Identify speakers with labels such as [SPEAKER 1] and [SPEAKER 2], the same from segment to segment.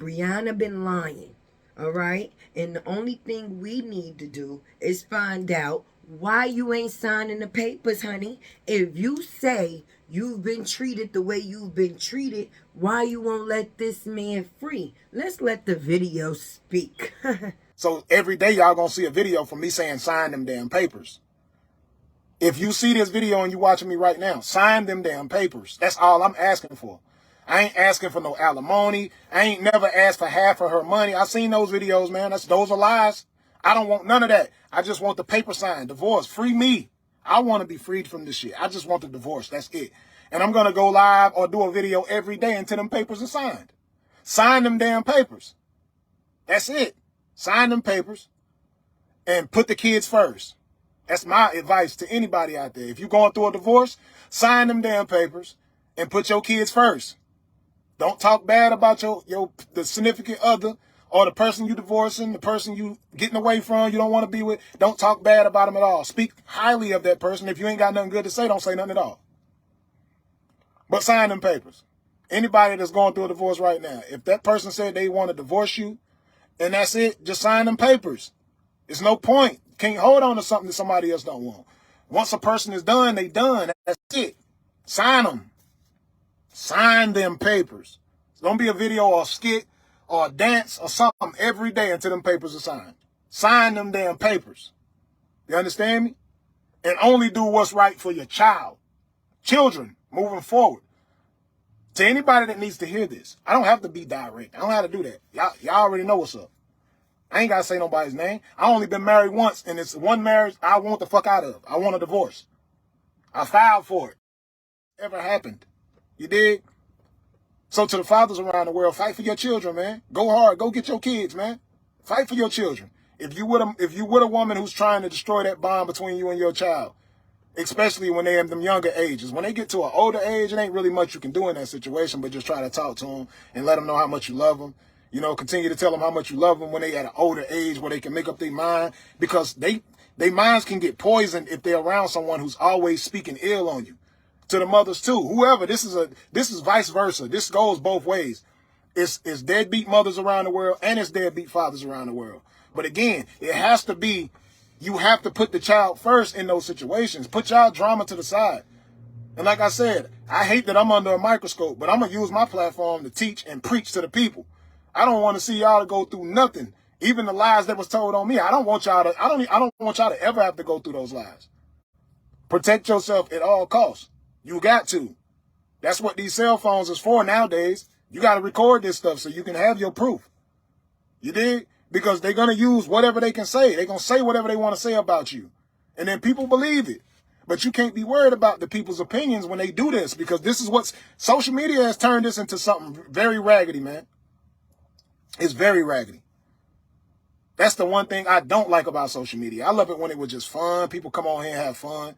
[SPEAKER 1] Brianna been lying. All right? And the only thing we need to do is find out why you ain't signing the papers, honey. If you say you've been treated the way you've been treated, why you won't let this man free? Let's let the video speak.
[SPEAKER 2] So every day y'all gonna see a video from me saying sign them damn papers. If you see this video and you watching me right now, sign them damn papers. That's all I'm asking for. I ain't asking for no alimony. I ain't never asked for half of her money. I seen those videos, man. Those are lies. I don't want none of that. I just want the paper signed. Divorce. Free me. I want to be freed from this shit. I just want the divorce. That's it. And I'm going to go live or do a video every day until them papers are signed. Sign them damn papers. That's it. Sign them papers and put the kids first. That's my advice to anybody out there. If you're going through a divorce, sign them damn papers and put your kids first. Don't talk bad about the significant other or the person you divorcing, the person you getting away from, you don't want to be with. Don't talk bad about them at all. Speak highly of that person. If you ain't got nothing good to say, don't say nothing at all. But sign them papers. Anybody that's going through a divorce right now, if that person said they want to divorce you and that's it, just sign them papers. There's no point. Can't hold on to something that somebody else don't want. Once a person is done, they done. That's it. Sign them. Sign them papers. It's going to be a video or a skit or a dance or something every day until them papers are signed. Sign them damn papers. You understand me? And only do what's right for your child. Children, moving forward. To anybody that needs to hear this, I don't have to be direct. I don't have to do that. Y'all already know what's up. I ain't got to say nobody's name. I only been married once, and it's one marriage I want the fuck out of. I want a divorce. I filed for it. Ever happened. You dig? So to the fathers around the world, fight for your children, man. Go hard. Go get your kids, man. Fight for your children. If you with a woman who's trying to destroy that bond between you and your child, especially when they're in them younger ages, when they get to an older age, it ain't really much you can do in that situation, but just try to talk to them and let them know how much you love them. You know, continue to tell them how much you love them when they at an older age where they can make up their mind, because they minds can get poisoned if they're around someone who's always speaking ill on you. To the mothers too, whoever, this is vice versa. This goes both ways. It's deadbeat mothers around the world and it's deadbeat fathers around the world. But again, it has to be, you have to put the child first in those situations. Put y'all drama to the side. And like I said, I hate that I'm under a microscope, but I'm going to use my platform to teach and preach to the people. I don't want to see y'all to go through nothing. Even the lies that was told on me. I don't want y'all to ever have to go through those lies. Protect yourself at all costs. You got to. That's what these cell phones is for nowadays. You got to record this stuff so you can have your proof. You dig? Because they're going to use whatever they can say. They're going to say whatever they want to say about you. And then people believe it. But you can't be worried about the people's opinions when they do this, because this is what's, social media has turned this into something very raggedy, man. It's very raggedy. That's the one thing I don't like about social media. I love it when it was just fun. People come on here and have fun.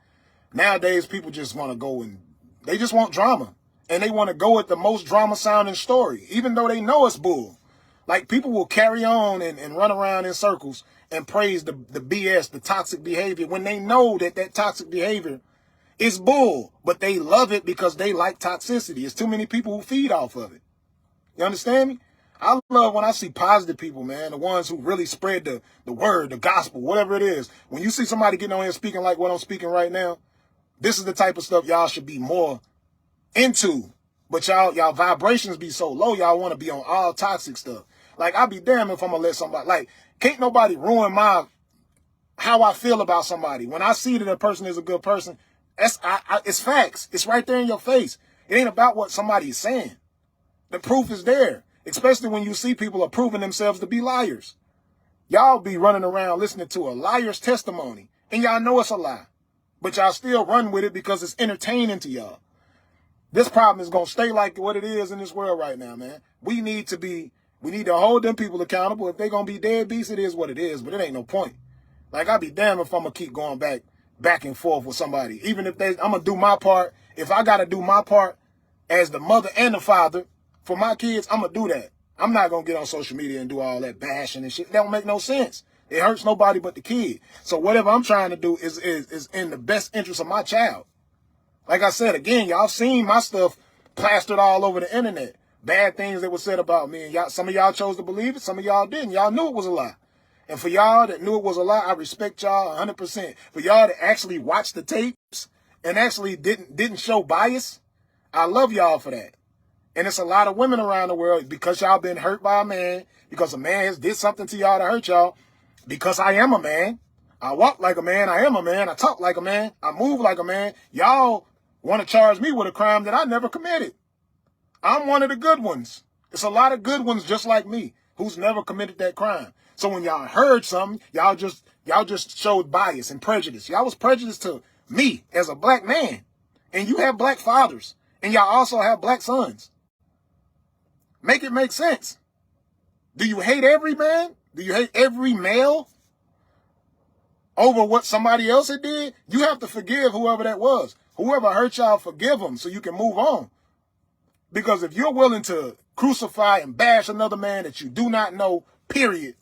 [SPEAKER 2] Nowadays, people just want to go and they just want drama. And they want to go with the most drama sounding story, even though they know it's bull. Like, people will carry on and run around in circles and praise the BS, the toxic behavior, when they know that toxic behavior is bull. But they love it because they like toxicity. It's too many people who feed off of it. You understand me? I love when I see positive people, man, the ones who really spread the word, the gospel, whatever it is. When you see somebody getting on here speaking like what I'm speaking right now, this is the type of stuff y'all should be more into. But y'all vibrations be so low, y'all want to be on all toxic stuff. Like, I'll be damned if I'm going to let somebody, like, can't nobody ruin how I feel about somebody. When I see that a person is a good person, it's facts. It's right there in your face. It ain't about what somebody is saying. The proof is there, especially when you see people are proving themselves to be liars. Y'all be running around listening to a liar's testimony, and y'all know it's a lie. But y'all still run with it because it's entertaining to y'all. This problem is going to stay like what it is in this world right now, man. We need to hold them people accountable. If they're going to be deadbeats, it is what it is, but it ain't no point. Like, I'd be damned if I'm going to keep going back and forth with somebody. Even if I'm going to do my part. If I got to do my part as the mother and the father for my kids, I'm going to do that. I'm not going to get on social media and do all that bashing and shit. That don't make no sense. It hurts nobody but the kid. So whatever I'm trying to do is in the best interest of my child. Like I said, again, y'all seen my stuff plastered all over the internet. bad things that were said about me. And y'all, some of y'all chose to believe it. Some of y'all didn't. Y'all knew it was a lie. And for y'all that knew it was a lie, I respect y'all 100%. For y'all that actually watched the tapes and actually didn't show bias, I love y'all for that. And it's a lot of women around the world, because y'all been hurt by a man, because a man has did something to y'all to hurt y'all, because I am a man. I walk like a man. I am a man. I talk like a man. I move like a man. Y'all want to charge me with a crime that I never committed. I'm one of the good ones. It's a lot of good ones just like me who's never committed that crime. So when y'all heard something, y'all just showed bias and prejudice. Y'all was prejudiced to me as a black man. And you have black fathers. And y'all also have black sons. Make it make sense. Do you hate every man? Do you hate every male over what somebody else had did? You have to forgive whoever that was. Whoever hurt y'all, forgive them so you can move on. Because if you're willing to crucify and bash another man that you do not know, period,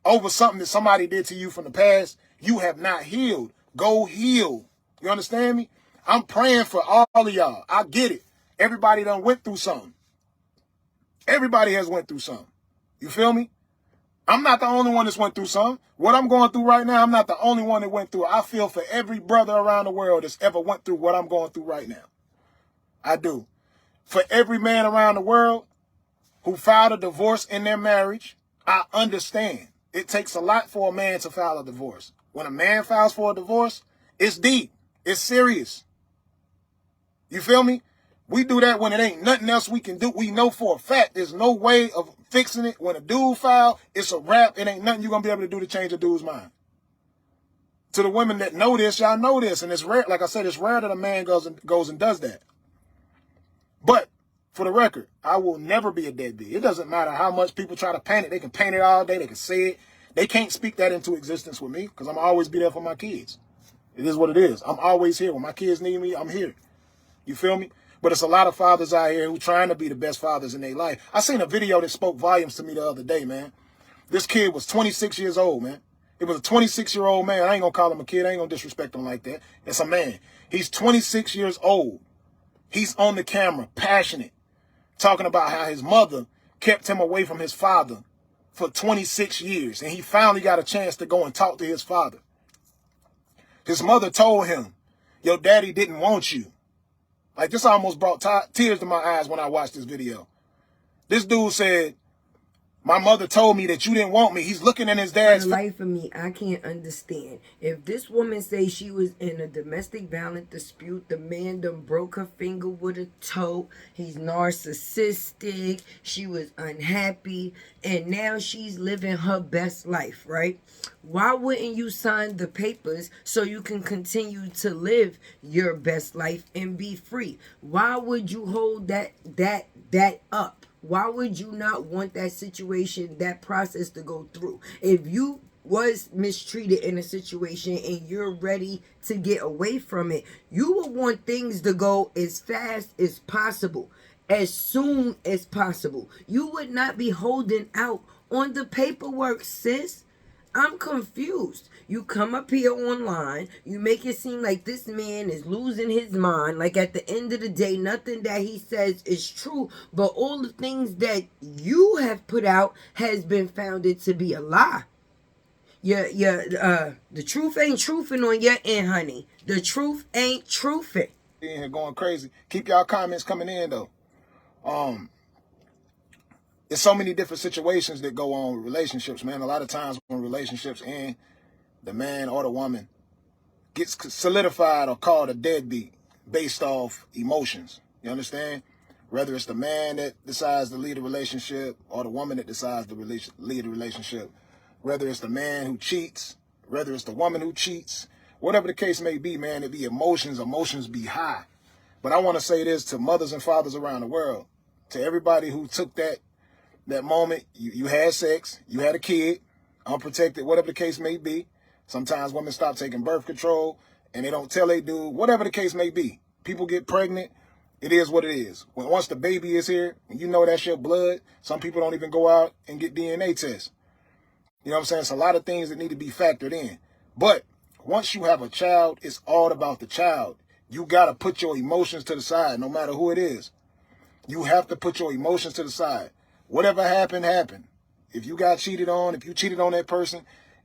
[SPEAKER 2] over something that somebody did to you from the past, you have not healed. Go heal. You understand me? I'm praying for all of y'all. I get it. Everybody done went through something. Everybody has went through something. You feel me? I'm not the only one that's went through something. What I'm going through right now, I'm not the only one that went through it. I feel for every brother around the world that's ever went through what I'm going through right now. I do. For every man around the world who filed a divorce in their marriage, I understand. It takes a lot for a man to file a divorce. When a man files for a divorce, it's deep. It's serious. You feel me? We do that when it ain't nothing else we can do. We know for a fact there's no way of fixing it. When a dude file, it's a wrap. It ain't nothing you're going to be able to do to change a dude's mind. To the women that know this, y'all know this. And it's rare. Like I said, it's rare that a man goes and does that. But for the record, I will never be a deadbeat. It doesn't matter how much people try to paint it. They can paint it all day. They can say it. They can't speak that into existence with me because I'm always be there for my kids. It is what it is. I'm always here. When my kids need me, I'm here. You feel me? But it's a lot of fathers out here who trying to be the best fathers in their life. I seen a video that spoke volumes to me the other day, man. This kid was 26 years old, man. It was a 26-year-old man. I ain't going to call him a kid. I ain't going to disrespect him like that. It's a man. He's 26 years old. He's on the camera, passionate, talking about how his mother kept him away from his father for 26 years. And he finally got a chance to go and talk to his father. His mother told him, your daddy didn't want you. Like, this almost brought tears to my eyes when I watched this video. This dude said, my mother told me that you didn't want me. He's looking in his dad's
[SPEAKER 1] For the life of me, I can't understand. If this woman say she was in a domestic violence dispute, the man done broke her finger with a toe, he's narcissistic, she was unhappy, and now she's living her best life, right? Why wouldn't you sign the papers so you can continue to live your best life and be free? Why would you hold that up? Why would you not want that situation, that process to go through? If you was mistreated in a situation and you're ready to get away from it, you would want things to go as fast as possible, as soon as possible. You would not be holding out on the paperwork, sis. I'm confused. You come up here online, you make it seem like this man is losing his mind. Like at the end of the day, nothing that he says is true, but all the things that you have put out has been founded to be a lie. The truth ain't truthing on your end, honey. The truth ain't truthing.
[SPEAKER 2] in here going crazy. Keep y'all comments coming in though. There's so many different situations that go on with relationships, man. A lot of times when relationships end, the man or the woman gets solidified or called a deadbeat based off emotions. You understand? Whether it's the man that decides to lead a relationship or the woman that decides to lead a relationship. Whether it's the man who cheats, whether it's the woman who cheats, whatever the case may be, man, it be emotions. Emotions be high. But I want to say this to mothers and fathers around the world, to everybody who took that moment, you had sex, you had a kid, unprotected, whatever the case may be. Sometimes women stop taking birth control and they don't tell they do, whatever the case may be. People get pregnant. It is what it is. Once the baby is here, and you know that's your blood, some people don't even go out and get DNA tests. You know what I'm saying? It's a lot of things that need to be factored in. But once you have a child, it's all about the child. You got to put your emotions to the side, no matter who it is. You have to put your emotions to the side. Whatever happened, happened. If you got cheated on, if you cheated on that person,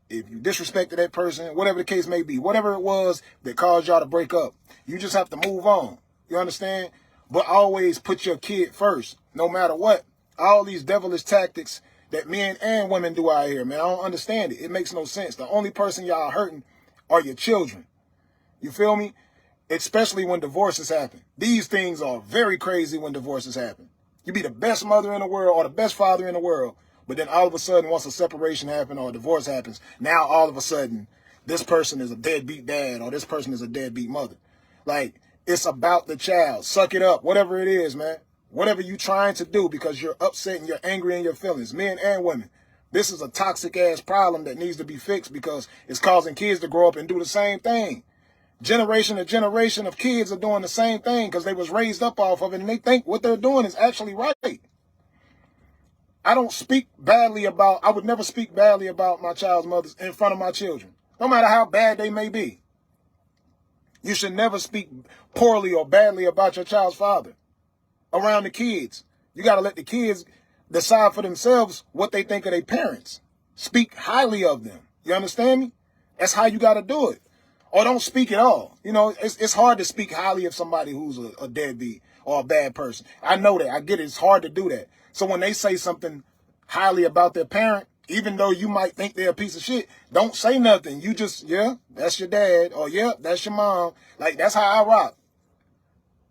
[SPEAKER 2] if you disrespected that person, whatever the case may be, whatever it was that caused y'all to break up, you just have to move on. You understand? But always put your kid first, no matter what. All these devilish tactics that men and women do out here, man, I don't understand it. It makes no sense. The only person y'all hurting are your children. You feel me? Especially when divorces happen. These things are very crazy when divorces happen. You be the best mother in the world or the best father in the world, but then all of a sudden, once a separation happens or a divorce happens, now all of a sudden, this person is a deadbeat dad or this person is a deadbeat mother. Like, it's about the child. Suck it up. Whatever it is, man. Whatever you're trying to do because you're upset and you're angry in your feelings, men and women. This is a toxic-ass problem that needs to be fixed because it's causing kids to grow up and do the same thing. Generation to generation of kids are doing the same thing because they was raised up off of it and they think what they're doing is actually right. I don't speak badly about, I would never speak badly about my child's mothers in front of my children, no matter how bad they may be. You should never speak poorly or badly about your child's father around the kids. You got to let the kids decide for themselves what they think of their parents. Speak highly of them. You understand me? That's how you got to do it. Or don't speak at all. You know, it's hard to speak highly of somebody who's a deadbeat or a bad person. I know that. I get it. It's hard to do that. So when they say something highly about their parent, even though you might think they're a piece of shit, don't say nothing. You just, yeah, that's your dad. Or, yeah, that's your mom. Like, that's how I rock.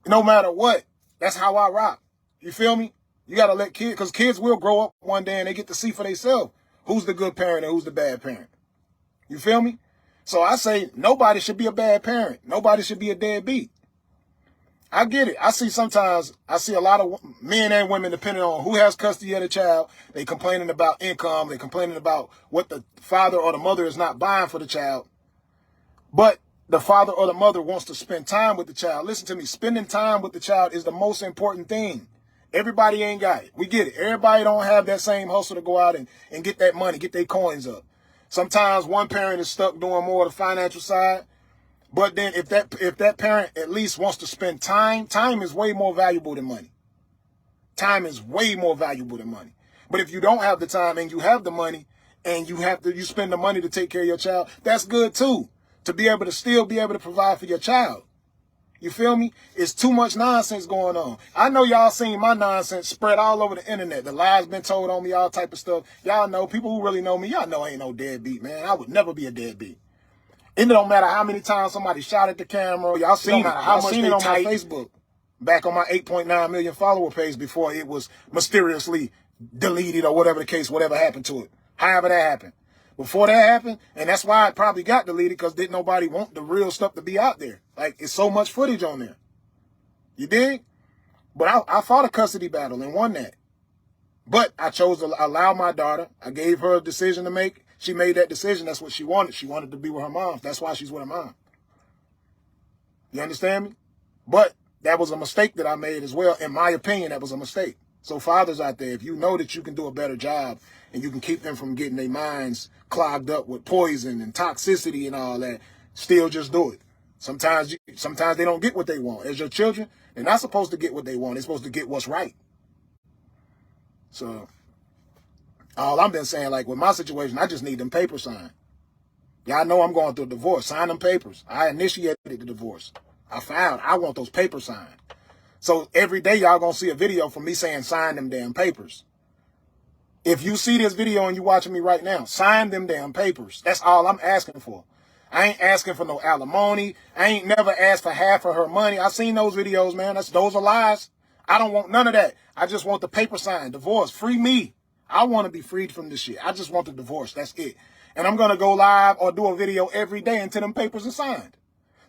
[SPEAKER 2] No matter what, that's how I rock. You feel me? You got to let kids, because kids will grow up one day and they get to see for themselves who's the good parent and who's the bad parent. You feel me? So I say nobody should be a bad parent. Nobody should be a deadbeat. I get it. I see a lot of men and women, depending on who has custody of the child, they complaining about income. They complaining about what the father or the mother is not buying for the child. But the father or the mother wants to spend time with the child. Listen to me. Spending time with the child is the most important thing. Everybody ain't got it. We get it. Everybody don't have that same hustle to go out and get that money, get their coins up. Sometimes one parent is stuck doing more of the financial side. But then if that parent at least wants to spend time is way more valuable than money. Time is way more valuable than money. But if you don't have the time and you have the money and you spend the money to take care of your child, that's good too. To be able to still be able to provide for your child. You feel me? It's too much nonsense going on. I know y'all seen my nonsense spread all over the internet. The lies been told on me, all type of stuff. Y'all know, people who really know me, y'all know I ain't no deadbeat, man. I would never be a deadbeat. It don't matter how many times somebody shot at the camera. Y'all seen it. I seen it on my Facebook. Back on my 8.9 million follower page before it was mysteriously deleted or whatever the case, whatever happened to it. However that happened. Before that happened, and that's why it probably got deleted, because didn't nobody want the real stuff to be out there. Like, it's so much footage on there. You dig? But I fought a custody battle and won that. But I chose to allow my daughter. I gave her a decision to make. She made that decision. That's what she wanted. She wanted to be with her mom. That's why she's with her mom. You understand me? But that was a mistake that I made as well. In my opinion, that was a mistake. So fathers out there, if you know that you can do a better job and you can keep them from getting their minds clogged up with poison and toxicity and all that, still just do it. Sometimes they don't get what they want. As your children, they're not supposed to get what they want. They're supposed to get what's right. So all I've been saying, like with my situation, I just need them papers signed. Y'all know I'm going through a divorce. Sign them papers. I initiated the divorce. I want those papers signed. So every day y'all gonna see a video from me saying sign them damn papers. If you see this video and you watching me right now, sign them damn papers. That's all I'm asking for. I ain't asking for no alimony. I ain't never asked for half of her money. I seen those videos, man. Those are lies. I don't want none of that. I just want the paper signed. Divorce. Free me. I want to be freed from this shit. I just want the divorce. That's it. And I'm going to go live or do a video every day until them papers are signed.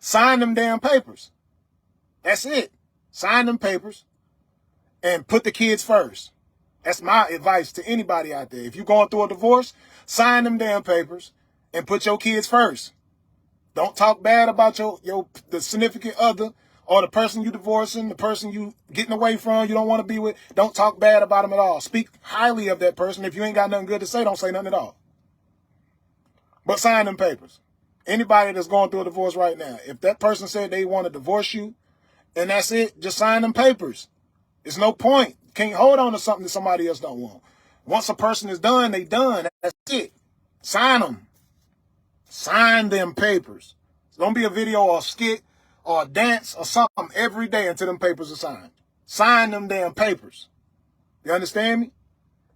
[SPEAKER 2] Sign them damn papers. That's it. Sign them papers and put the kids first. That's my advice to anybody out there. If you're going through a divorce, sign them damn papers and put your kids first. Don't talk bad about the significant other or the person you divorcing, the person you getting away from, you don't want to be with. Don't talk bad about them at all. Speak highly of that person. If you ain't got nothing good to say, don't say nothing at all. But sign them papers. Anybody that's going through a divorce right now, if that person said they want to divorce you and that's it, just sign them papers. It's no point. Can't hold on to something that somebody else don't want. Once a person is done, they done. That's it. Sign them. Sign them papers. Don't be a video or a skit or a dance or something every day until them papers are signed. Sign them damn papers. You understand me?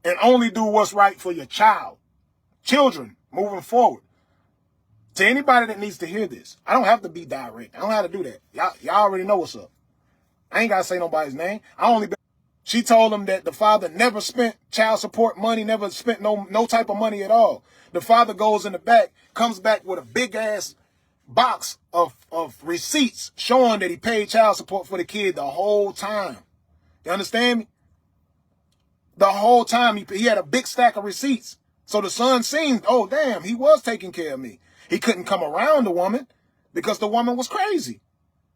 [SPEAKER 2] And only do what's right for your child. Children, moving forward. To anybody that needs to hear this, I don't have to be direct. I don't have to do that. Y'all already know what's up. I ain't got to say nobody's name. She told him that the father never spent child support money, never spent no type of money at all. The father goes in the back, comes back with a big ass box of receipts showing that he paid child support for the kid the whole time. You understand me? The whole time he had a big stack of receipts. So the son seen, oh damn, he was taking care of me. He couldn't come around the woman because the woman was crazy.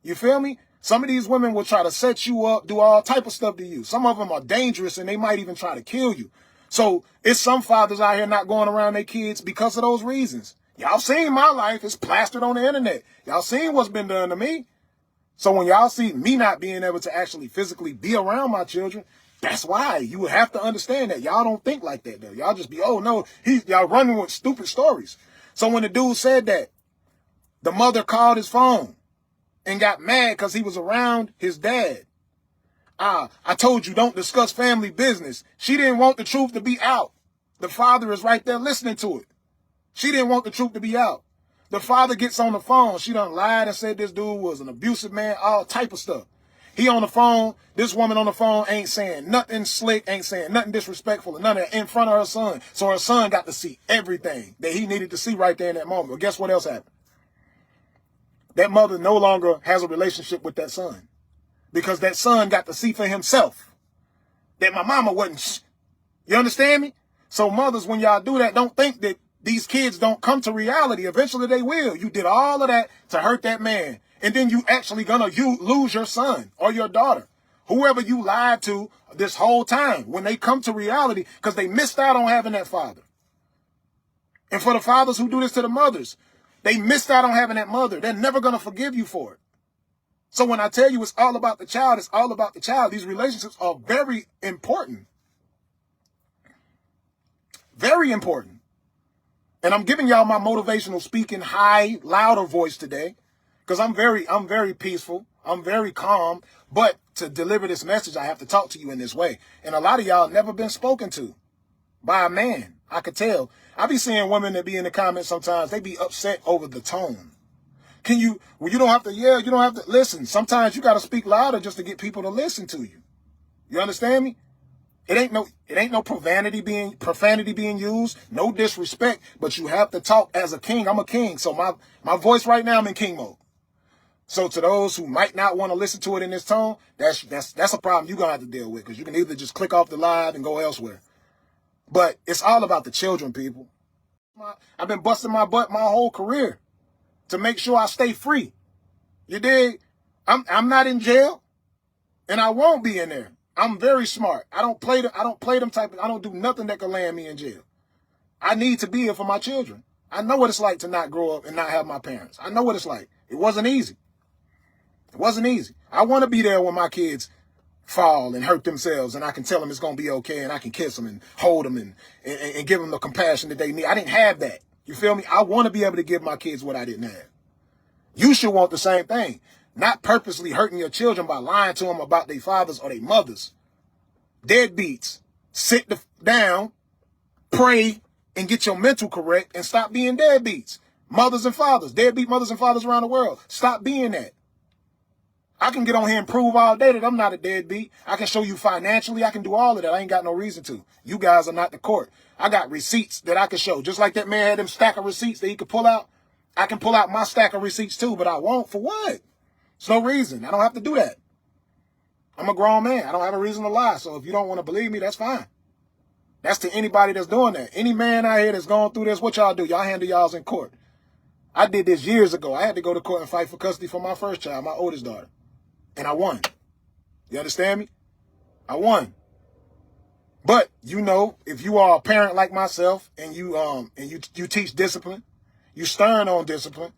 [SPEAKER 2] You feel me? Some of these women will try to set you up, do all type of stuff to you. Some of them are dangerous and they might even try to kill you. So it's some fathers out here not going around their kids because of those reasons. Y'all seen my life. It's plastered on the internet. Y'all seen what's been done to me. So when y'all see me not being able to actually physically be around my children, that's why. You would have to understand that. Y'all don't think like that though. Y'all just be, oh no, y'all running with stupid stories. So when the dude said that, the mother called his phone and got mad because he was around his dad. I told you don't discuss family business. She didn't want the truth to be out. The father is right there listening to it. She didn't want the truth to be out. The father gets on the phone. She done lied and said this dude was an abusive man, all type of stuff. He on the phone. This woman on the phone ain't saying nothing slick, ain't saying nothing disrespectful, and none of that in front of her son. So her son got to see everything that he needed to see right there in that moment. But guess what else happened? That mother no longer has a relationship with that son because that son got to see for himself that my mama wasn't. You understand me? So mothers, when y'all do that, don't think that these kids don't come to reality. Eventually they will. You did all of that to hurt that man. And then you actually lose your son or your daughter. Whoever you lied to this whole time, when they come to reality, because they missed out on having that father. And for the fathers who do this to the mothers, they missed out on having that mother. They're never going to forgive you for it. So when I tell you it's all about the child, it's all about the child. These relationships are very important. Very important. And I'm giving y'all my motivational speaking high, louder voice today because I'm very peaceful. I'm very calm. But to deliver this message, I have to talk to you in this way. And a lot of y'all never been spoken to by a man. I could tell. I be seeing women that be in the comments sometimes. They be upset over the tone. You don't have to yell. You don't have to listen. Sometimes you got to speak louder just to get people to listen to you. You understand me? It ain't no profanity being used, no disrespect, but you have to talk as a king. I'm a king. So my voice right now, I'm in king mode. So to those who might not want to listen to it in this tone, that's a problem you're going to have to deal with because you can either just click off the live and go elsewhere. But it's all about the children, people. I've been busting my butt my whole career to make sure I stay free. You dig? I'm not in jail and I won't be in there. I'm very smart. I don't play them type of, I don't do nothing that can land me in jail. I need to be here for my children. I know what it's like to not grow up and not have my parents. I know what it's like. It wasn't easy. It wasn't easy. I want to be there when my kids fall and hurt themselves and I can tell them it's going to be okay and I can kiss them and hold them and give them the compassion that they need. I didn't have that. You feel me? I want to be able to give my kids what I didn't have. You should want the same thing. Not purposely hurting your children by lying to them about their fathers or their mothers. Deadbeats. Sit down, pray, and get your mental correct and stop being deadbeats. Mothers and fathers, deadbeat mothers and fathers around the world. Stop being that. I can get on here and prove all day that I'm not a deadbeat. I can show you financially. I can do all of that. I ain't got no reason to. You guys are not the court. I got receipts that I can show. Just like that man had them stack of receipts that he could pull out. I can pull out my stack of receipts too, but I won't. For what? There's no reason. I don't have to do that. I'm a grown man. I don't have a reason to lie. So if you don't want to believe me, that's fine. That's to anybody that's doing that. Any man out here that's going through this, what y'all do? Y'all handle y'all's in court. I did this years ago. I had to go to court and fight for custody for my first child, my oldest daughter. And I won. You understand me? I won. But, you know, if you are a parent like myself and you teach discipline, you stern on discipline,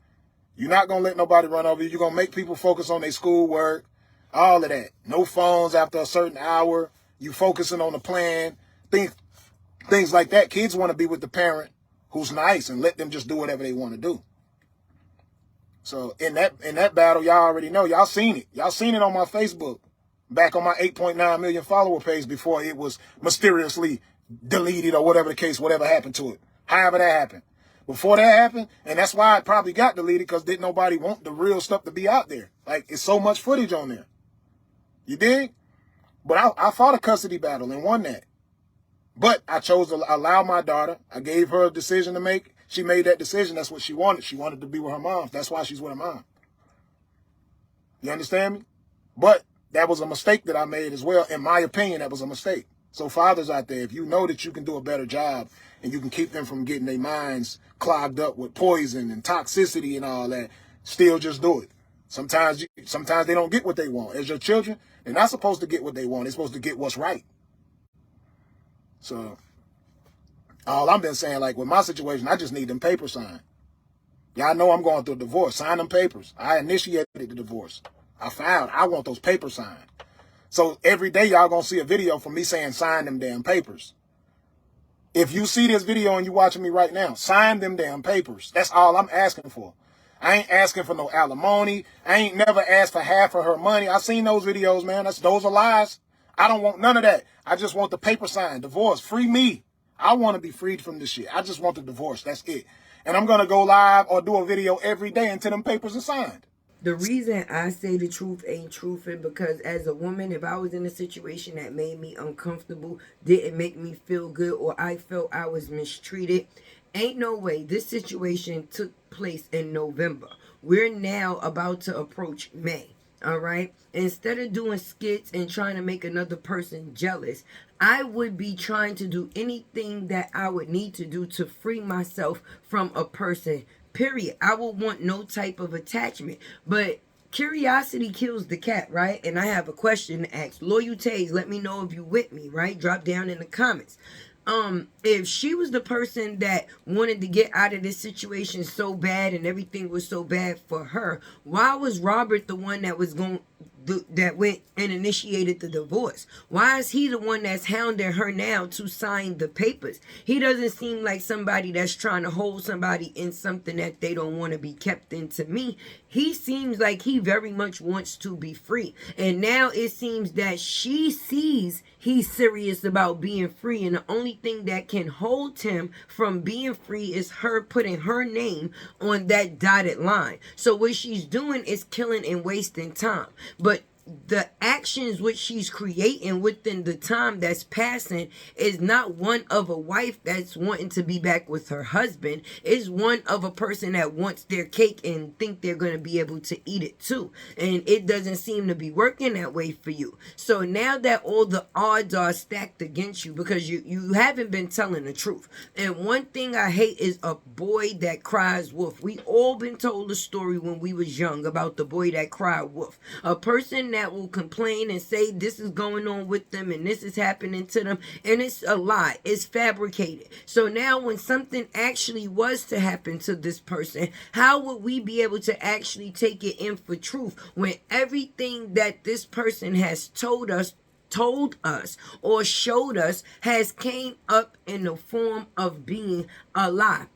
[SPEAKER 2] you're not going to let nobody run over you. You're going to make people focus on their schoolwork. All of that. No phones after a certain hour. You focusing on the plan. Things like that. Kids want to be with the parent who's nice and let them just do whatever they want to do. So in that battle, y'all already know. Y'all seen it. Y'all seen it on my Facebook. Back on my 8.9 million follower page before it was mysteriously deleted or whatever the case, whatever happened to it. However that happened. Before that happened, and that's why it probably got deleted, because didn't nobody want the real stuff to be out there. Like, it's so much footage on there. You dig? But I fought a custody battle and won that. But I chose to allow my daughter. I gave her a decision to make. She made that decision. That's what she wanted. She wanted to be with her mom. That's why she's with her mom. You understand me? But that was a mistake that I made as well. In my opinion, that was a mistake. So fathers out there, if you know that you can do a better job and you can keep them from getting their minds clogged up with poison and toxicity and all that, still just do it. Sometimes they don't get what they want. As your children, they're not supposed to get what they want. They're supposed to get what's right. So all I've been saying, like with my situation, I just need them papers signed. Y'all know I'm going through a divorce. Sign them papers. I initiated the divorce. I want those papers signed. So every day y'all gonna see a video from me saying sign them damn papers. If you see this video and you watching me right now, sign them damn papers. That's all I'm asking for. I ain't asking for no alimony. I ain't never asked for half of her money. I seen those videos, man. Those are lies. I don't want none of that. I just want the paper signed. Divorce. Free me. I want to be freed from this shit. I just want the divorce. That's it. And I'm going to go live or do a video every day until them papers are signed.
[SPEAKER 1] The reason I say the truth ain't truthing because as a woman, if I was in a situation that made me uncomfortable, didn't make me feel good, or I felt I was mistreated, ain't no way. This situation took place in November. We're now about to approach May. All right. Instead of doing skits and trying to make another person jealous, I would be trying to do anything that I would need to do to free myself from a person. Period. I would want no type of attachment. But curiosity kills the cat, right? And I have a question to ask. Loyalties, let me know if you with me, right? Drop down in the comments. If she was the person that wanted to get out of this situation so bad and everything was so bad for her, why was Robert the one that went and initiated the divorce? Why is he the one that's hounding her now to sign the papers? He doesn't seem like somebody that's trying to hold somebody in something that they don't want to be kept in. To me, he seems like he very much wants to be free. And now it seems that she sees he's serious about being free. And the only thing that can hold him from being free is her putting her name on that dotted line. So what she's doing is killing and wasting time. But the actions which she's creating within the time that's passing is not one of a wife that's wanting to be back with her husband. It's one of a person that wants their cake and think they're going to be able to eat it too. And it doesn't seem to be working that way for you. So now that all the odds are stacked against you because you haven't been telling the truth. And one thing I hate is a boy that cries wolf. We all been told a story when we was young about the boy that cried wolf. A person that will complain and say this is going on with them and this is happening to them, and it's a lie. It's fabricated. So now when something actually was to happen to this person, how would we be able to actually take it in for truth when everything that this person has told us or showed us has came up in the form of being a lie?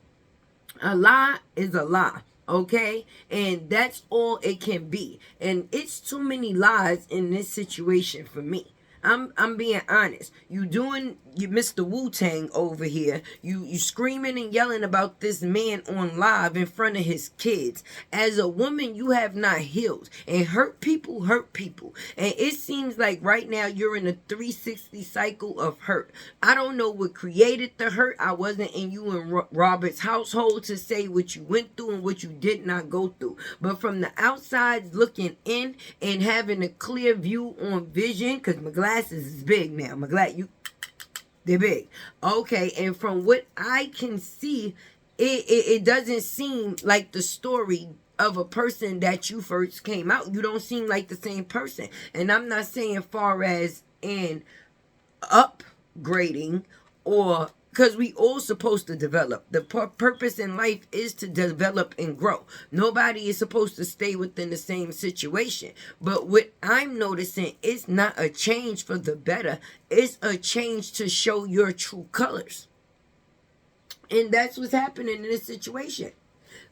[SPEAKER 1] A lie is a lie. Okay, and that's all it can be. And it's too many lies in this situation for me. I'm being honest. You Mr. Wu-Tang over here. You screaming and yelling about this man on live in front of his kids. As a woman, you have not healed. And hurt people. And it seems like right now you're in a 360 cycle of hurt. I don't know what created the hurt. I wasn't in you and Robert's household to say what you went through and what you did not go through. But from the outside looking in and having a clear view on vision, because my glasses is big now. They're big. Okay, and from what I can see, it doesn't seem like the story of a person that you first came out. You don't seem like the same person. And I'm not saying far as in upgrading or Because we all supposed to develop. The purpose in life is to develop and grow. Nobody is supposed to stay within the same situation. But what I'm noticing is not a change for the better. It's a change to show your true colors. And that's what's happening in this situation.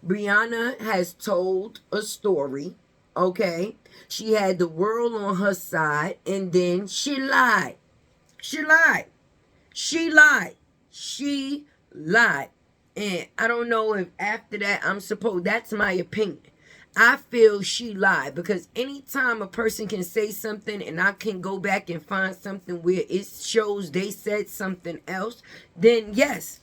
[SPEAKER 1] Brianna has told a story, okay? She had the world on her side, and then she lied. She lied. She lied. She lied. And I don't know if after that that's my opinion. I feel she lied, because anytime a person can say something and I can go back and find something where it shows they said something else, then yes,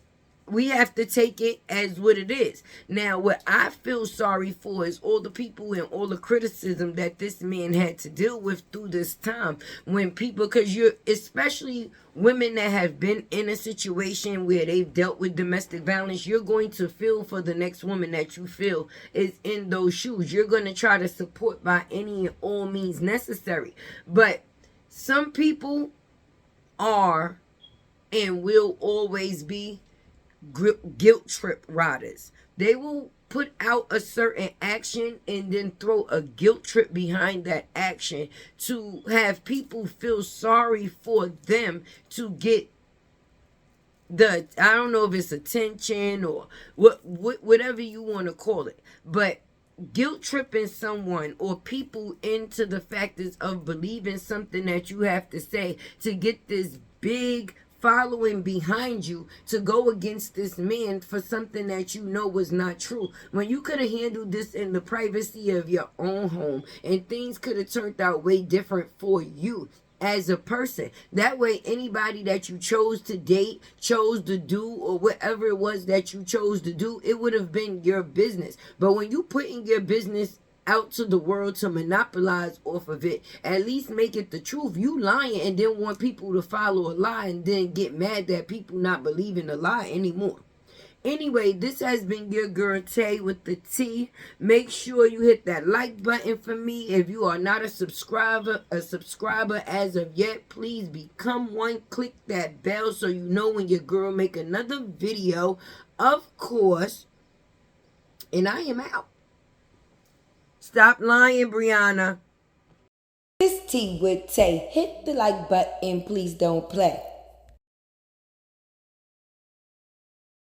[SPEAKER 1] we have to take it as what it is. Now, what I feel sorry for is all the people and all the criticism that this man had to deal with through this time. When people, because you're, especially women that have been in a situation where they've dealt with domestic violence, you're going to feel for the next woman that you feel is in those shoes. You're going to try to support by any and all means necessary. But some people are and will always be guilt trip riders. They will put out a certain action and then throw a guilt trip behind that action to have people feel sorry for them, to get the, I don't know if it's attention or whatever you want to call it, but guilt tripping someone or people into the factors of believing something that you have to say to get this big following behind you to go against this man for something that you know was not true, when you could have handled this in the privacy of your own home and things could have turned out way different for you as a person. That way, anybody that you chose to date, chose to do, or whatever it was that you chose to do, it would have been your business. But when you putting your business out to the world to monopolize off of it, at least make it the truth. You lying and then want people to follow a lie and then get mad that people not believing the lie anymore. Anyway, this has been your girl Tay with the T. Make sure you hit that like button for me. If you are not a subscriber as of yet, please become one. Click that bell so you know when your girl make another video, of course. And I am out. Stop lying, Brianna. This T with Tay. Hit the like button, please don't play.